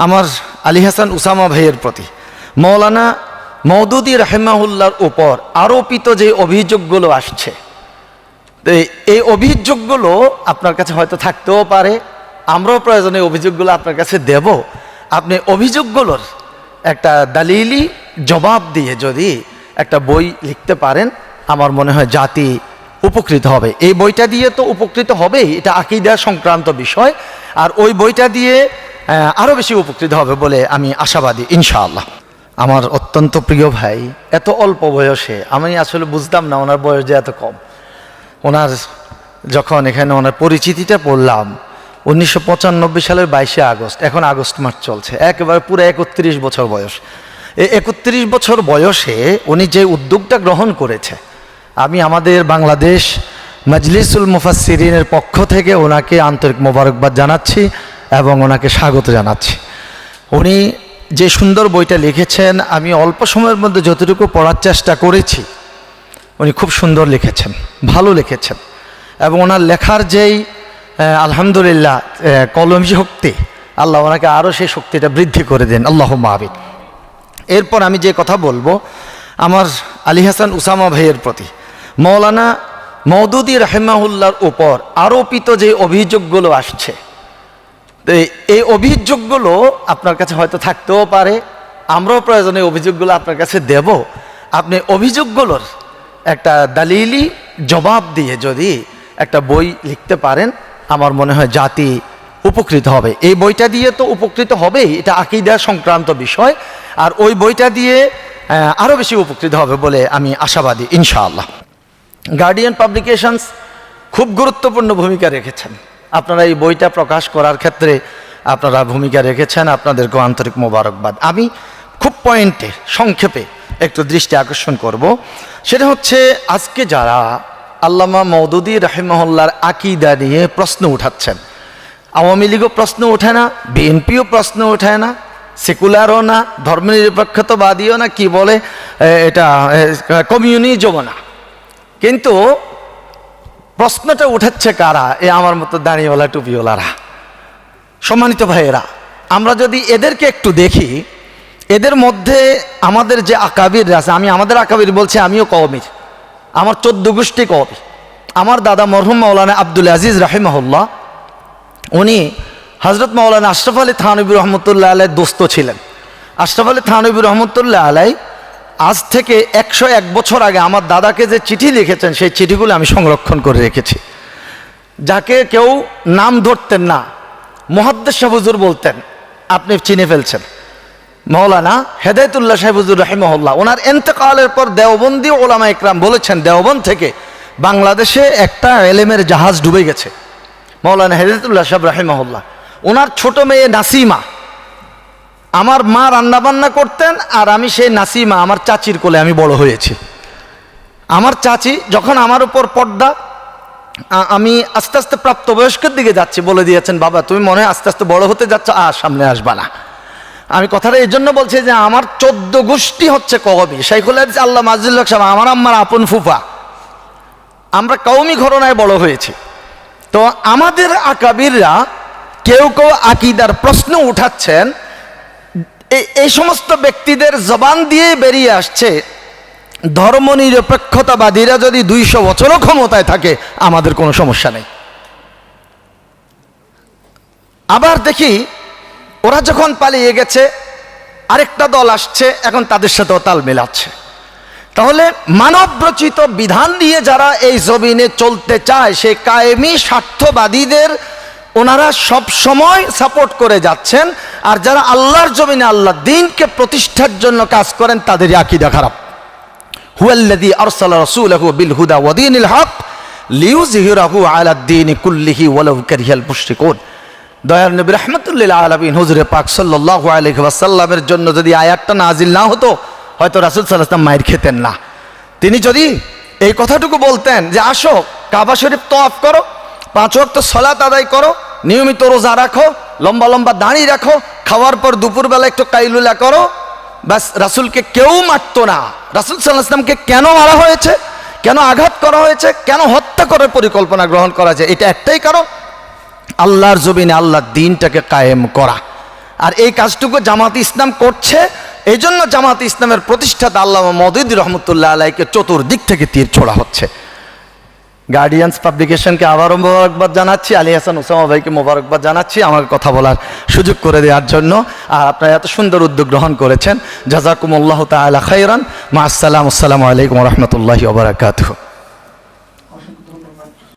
আমার আলী হাসান উসামা ভাইয়ের প্রতি মৌলানা মওদুদী রাহিমাহুল্লাহর উপর আরোপিত যে অভিযোগগুলো আসছে, এই অভিযোগগুলো আপনার কাছে হয়তো থাকতেও পারে, আমরাও প্রয়োজনে অভিযোগগুলো আপনার কাছে দেব। আপনি অভিযোগগুলোর একটা দালিলি জবাব দিয়ে যদি একটা বই লিখতে পারেন, আমার মনে হয় জাতি উপকৃত হবে। এই বইটা দিয়ে তো উপকৃত হবেই, এটা আকীদা সংক্রান্ত বিষয়, আর ওই বইটা দিয়ে আরও বেশি উপকৃত হবে বলে আমি আশাবাদী ইনশাআল্লাহ। আমার অত্যন্ত প্রিয় ভাই, এত অল্প বয়সে, আমি আসলে বুঝতাম না ওনার বয়স যে এত কম। ওনার যখন এখানে ওনার পরিচিতিটা পড়লাম 1995 সালের 22শে আগস্ট, এখন আগস্ট মাস চলছে, একেবারে পুরো 31 বছর বয়স। এই 31 বছর বয়সে উনি যে উদ্যোগটা গ্রহণ করেছে, আমি আমাদের বাংলাদেশ মাজলিসুল মুফাসসিরিনের পক্ষ থেকে ওনাকে আন্তরিক মোবারকবাদ জানাচ্ছি এবং ওনাকে স্বাগত জানাচ্ছি। উনি যে সুন্দর বইটা লিখেছেন, আমি অল্প সময়ের মধ্যে যতটুকু পড়ার চেষ্টা করেছি, উনি খুব সুন্দর লিখেছেন, ভালো লিখেছেন, এবং ওনার লেখার যেই আলহামদুলিল্লাহ কলমি শক্তি, আল্লাহ ওনাকে আরও সেই শক্তিটা বৃদ্ধি করে দেন, আল্লাহুম্মা আমিন। এরপর আমি যে কথা বলবো, আমার আলী হাসান উসামা ভাইয়ের প্রতি মৌলানা মওদুদী রাহিমাহুল্লাহর উপর আরোপিত যে অভিযোগগুলো আসছে, এই অভিযোগগুলো আপনার কাছে হয়তো থাকতেও পারে, আমরাও প্রয়োজনে অভিযোগগুলো আপনার কাছে দেব। আপনি অভিযোগগুলোর একটা দালিলি জবাব দিয়ে যদি একটা বই লিখতে পারেন, আমার মনে হয় জাতি উপকৃত হবে। এই বইটা দিয়ে তো উপকৃত হবেই, এটা আকীদা সংক্রান্ত বিষয়, আর ওই বইটা দিয়ে আরও বেশি উপকৃত হবে বলে আমি আশাবাদী ইনশাআল্লাহ। গার্ডিয়ান পাবলিকেশনস খুব গুরুত্বপূর্ণ ভূমিকা রেখেছেন, আপনারা এই বইটা প্রকাশ করার ক্ষেত্রে আপনারা ভূমিকা রেখেছেন, আপনাদেরকেও আন্তরিক মোবারকবাদ। আমি খুব পয়েন্টে সংক্ষেপে একটু দৃষ্টি আকর্ষণ করব, সেটা হচ্ছে আজকে যারা আল্লামা মওদুদী রাহিমাহুল্লাহর আকীদা নিয়ে প্রশ্ন উঠাচ্ছেন, আওয়ামী লীগও প্রশ্ন ওঠে না, বিএনপিও প্রশ্ন ওঠায় না, সেকুলারও না, ধর্মনিরপেক্ষতাবাদীও না, কি বলে এটা কমিউনিজমও না, কিন্তু প্রশ্নটা উঠাচ্ছে কারা? আমার মতো দাঁড়িয়েওয়ালা টুপিওয়ালারা। সম্মানিত ভাইয়েরা, আমরা যদি এদেরকে একটু দেখি, এদের মধ্যে আমাদের যে আকাবির আছে, আমি আমাদের আকাবির বলছি, আমিও কওমির, আমার 14 গোষ্ঠী কওমি। আমার দাদা মরহুম মাওলানা আব্দুল আজিজ রাহিমাহুল্লাহ, উনি হজরত মাওলানা আশরাফ আলী থানভী রহমতুল্লাহ আলাই দোস্ত ছিলেন। আশরাফ আলী থানভী রহমতুল্লাহ আলাই আজ থেকে 101 বছর আগে আমার দাদাকে যে চিঠি লিখেছেন, সেই চিঠিগুলো আমি সংরক্ষণ করে রেখেছি। যাকে কেউ নাম ধরতেন না, মুহাদ্দিস সাহেব হুজুর বলতেন, আপনি চিনে ফেলছেন, মাওলানা হেদায়েতুল্লাহ সাহেব হুজুর রাহিমাহুল্লাহ। ওনার ইন্তেকালের পর দেওবন্দি ওলামা ইকরাম বলেছেন, দেওবন্দ থেকে বাংলাদেশে একটা এলেমের জাহাজ ডুবে গেছে। মাওলানা হেদায়েতুল্লাহ সাহেব রাহিমাহুল্লাহ, ওনার ছোট মেয়ে নাসিমা, আমার মা রান্নাবান্না করতেন, আর আমি সেই নাসিমা আমার চাচির কোলে আমি বড় হয়েছি। আমার চাচি যখন আমার উপর পর্দা, আমি আস্তে আস্তে প্রাপ্তবয়স্কের দিকে যাচ্ছি, বলে দিয়েছেন, বাবা তুমি মনে হয় আস্তে আস্তে বড় হতে যাচ্ছ, সামনে আসবা না। আমি কথাটা এই জন্য বলছি যে আমার 14 গোষ্ঠী হচ্ছে কওমি। শাইখুল হাদিস আল্লামা আজিজুল হক সাহেব আমার আম্মার আপন ফুফা, আমরা কওমি ঘরানায় বড় হয়েছি। তো আমাদের আকাবিররা কেউ কেউ আকীদার প্রশ্ন উঠাচ্ছেন, এই সমস্ত ব্যক্তিদের জবান দিয়ে বেরিয়ে আসছে, ধর্মনিরপেক্ষতাবাদীরা যদি 200 বছরও ক্ষমতায় থাকে আমাদের কোনো সমস্যা নেই। আবার দেখি ওরা যখন পালিয়ে গেছে, আরেকটা দল আসছে, এখন তাদের সাথেও তাল মেলাচ্ছে। তাহলে মানবরচিত বিধান দিয়ে যারা এই জমিনে চলতে চায়, সেই কায়েমি স্বার্থবাদীদের ওনারা সব সময় সাপোর্ট করে যাচ্ছেন, আর যারা আল্লাহর জমিনে আল্লাহ দ্বীনকে প্রতিষ্ঠার জন্য কাজ করেন, তাদেরই আকীদা খারাপ। হুয়াল্লাযী আরসালা রাসূলাহু বিল হুদা ওয়া দীনিল হক লিইয়ুযহিরাহু আলাদ দীনি কুল্লিহি ওয়ালাউ কারিহাল মুশরিকুন। দয়ার নবী রাহমাতুল লিল আলামিন হুজুরে পাক সাল্লাল্লাহু আলাইহি ওয়াসাল্লামের জন্য যদি আয়াতটা নাজিল না হতো, হয়তো রাসূল সাল্লাল্লাহু আলাইহি ওয়াসাল্লাম মাইর খেতেন না। তিনি যদি এই কথাটুকু বলতেন যে আসো কাবা শরীফ তওয়াফ করো, 5 ওয়াক্ত সালাত আদায় করো, নিয়মিত রোজা রাখো, লম্বা লম্বা দাড়ি রাখো, খাওয়ার পর দুপুরবেলা একটু কাইলুলা করো, বাস, রাসূলকে কেউ মারত না। রাসূল সাল্লাল্লাহু আলাইহি ওয়াসাল্লামকে কেন মারা হয়েছে, কেন আঘাত করা হয়েছে, কেন হত্যা করার পরিকল্পনা গ্রহণ করা যায়? এটা একটাই কারণ, আল্লাহর জমিনে আল্লাহর দ্বীনটাকে কায়েম করা। আর এই কাজটুকু জামাত ইসলাম করছে, এই জন্য জামাত ইসলামের প্রতিষ্ঠাতা আল্লামা মওদুদী রহমতুল্লাহ আলাইকে চতুর্দিক থেকে তীর ছোড়া হচ্ছে। গার্ডিয়ান্স পাবলিকেশনকে আবারও মোবারকবাদ জানাচ্ছি, আলী হাসান ওসামা ভাইকে মোবারকবাদ জানাচ্ছি আমাকে কথা বলার সুযোগ করে দেওয়ার জন্য। আর আপনারা এত সুন্দর উদ্যোগ গ্রহণ করেছেন, জাযাকুমুল্লাহু তাআলা খাইরান। মা আসসালামু আলাইকুম ওয়া রাহমাতুল্লাহি ওয়া বারাকাতুহু।